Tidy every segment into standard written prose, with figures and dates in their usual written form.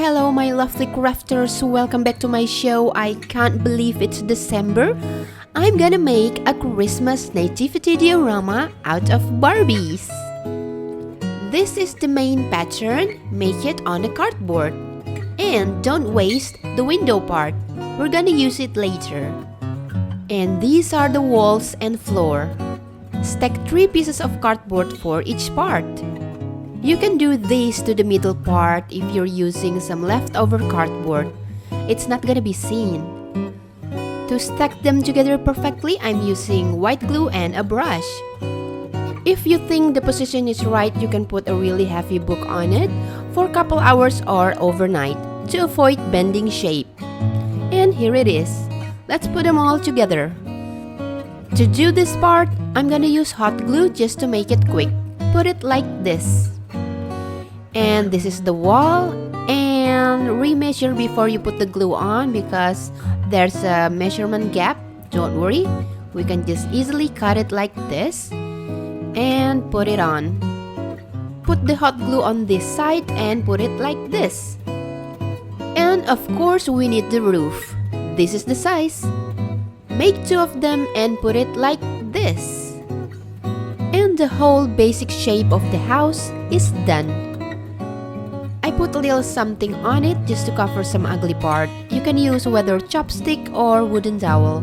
Hello, my lovely crafters. Welcome back to my show. I can't believe it's December. I'm gonna make a Christmas nativity diorama out of Barbies. This is the main pattern. Make it on a cardboard. And don't waste the window part. We're gonna use it later. And these are the walls and floor. Stack 3 pieces of cardboard for each part. You can do this to the middle part if you're using some leftover cardboard. It's not gonna be seen. To stack them together perfectly, I'm using white glue and a brush. If you think the position is right, you can put a really heavy book on it for a couple hours or overnight to avoid bending shape. And here it is. Let's put them all together. To do this part, I'm gonna use hot glue just to make it quick. Put it like this. And this is the wall, and remeasure before you put the glue on because there's a measurement gap. Don't worry, we can just easily cut it like this and put it on. Put the hot glue on this side and put it like this. And of course we need the roof. This is the size. Make 2 of them and put it like this. And the whole basic shape of the house is done. I put a little something on it just to cover some ugly part. You can use whether chopstick or wooden dowel.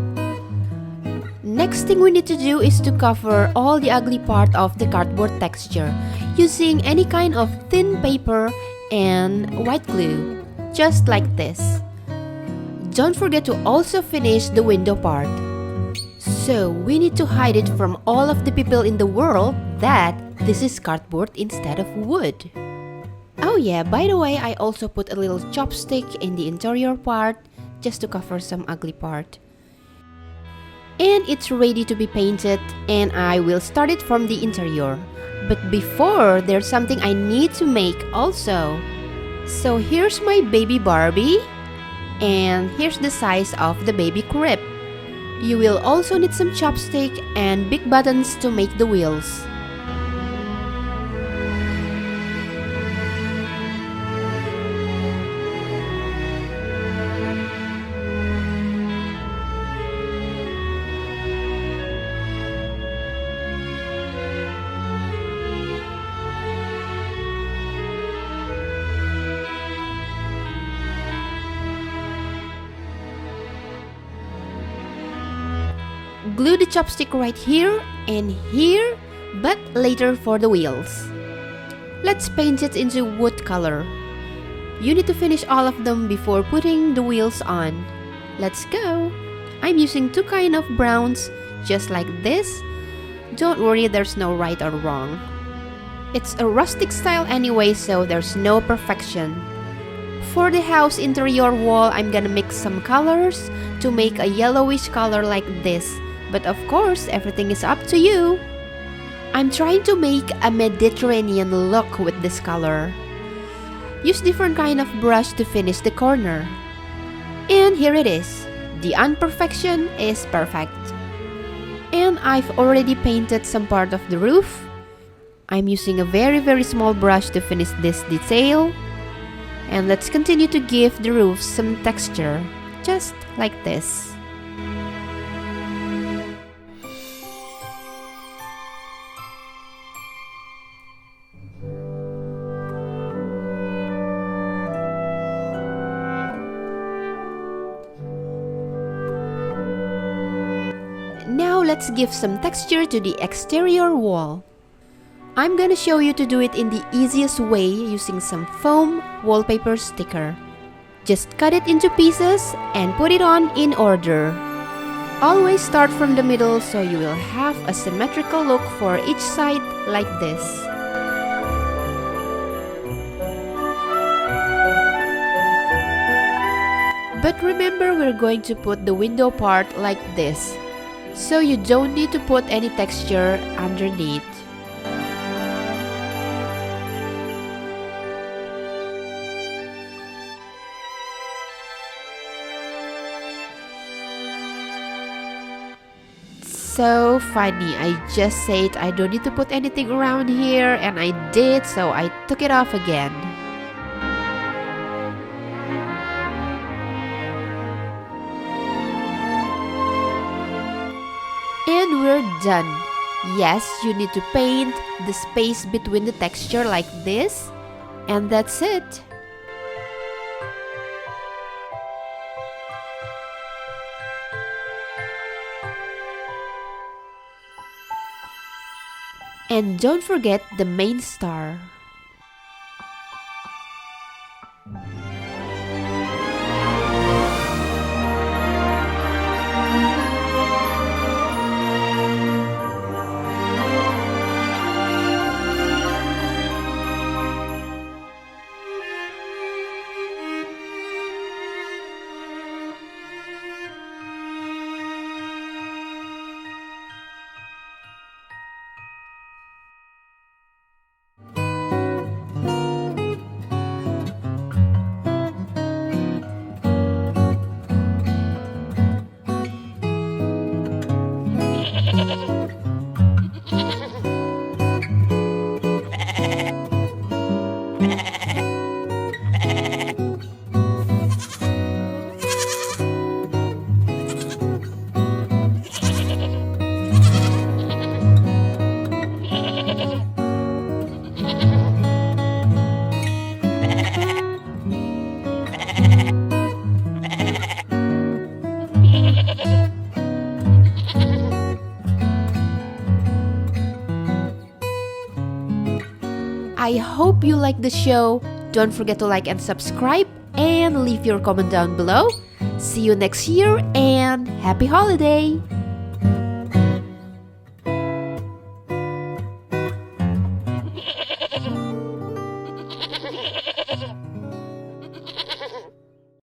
Next thing we need to do is to cover all the ugly part of the cardboard texture using any kind of thin paper and white glue, just like this. Don't forget to also finish the window part. So we need to hide it from all of the people in the world that this is cardboard instead of wood. Oh yeah, by the way, I also put a little chopstick in the interior part just to cover some ugly part. And it's ready to be painted, and I will start it from the interior. But before, there's something I need to make also. So here's my baby Barbie, and here's the size of the baby crib. You will also need some chopstick and big buttons to make the wheels. Glue the chopstick right here and here, but later for the wheels. Let's paint it into wood color. You need to finish all of them before putting the wheels on. Let's go! I'm using 2 kinds of browns, just like this. Don't worry, there's no right or wrong. It's a rustic style anyway, so there's no perfection. For the house interior wall, I'm gonna mix some colors to make a yellowish color like this. But of course, everything is up to you. I'm trying to make a Mediterranean look with this color. Use different kind of brush to finish the corner. And here it is. The imperfection is perfect. And I've already painted some part of the roof. I'm using a very small brush to finish this detail. And let's continue to give the roof some texture, just like this. Now let's give some texture to the exterior wall. I'm gonna show you to do it in the easiest way using some foam wallpaper sticker. Just cut it into pieces and put it on in order. Always start from the middle so you will have a symmetrical look for each side like this. But remember, we're going to put the window part like this, so you don't need to put any texture underneath. So funny, I just said I don't need to put anything around here, and I did, so I took it off again. And we're done. Yes, you need to paint the space between the texture like this, and that's it. And don't forget the main star. I hope you like the show. Don't forget to like and subscribe and leave your comment down below. See you next year and happy holiday!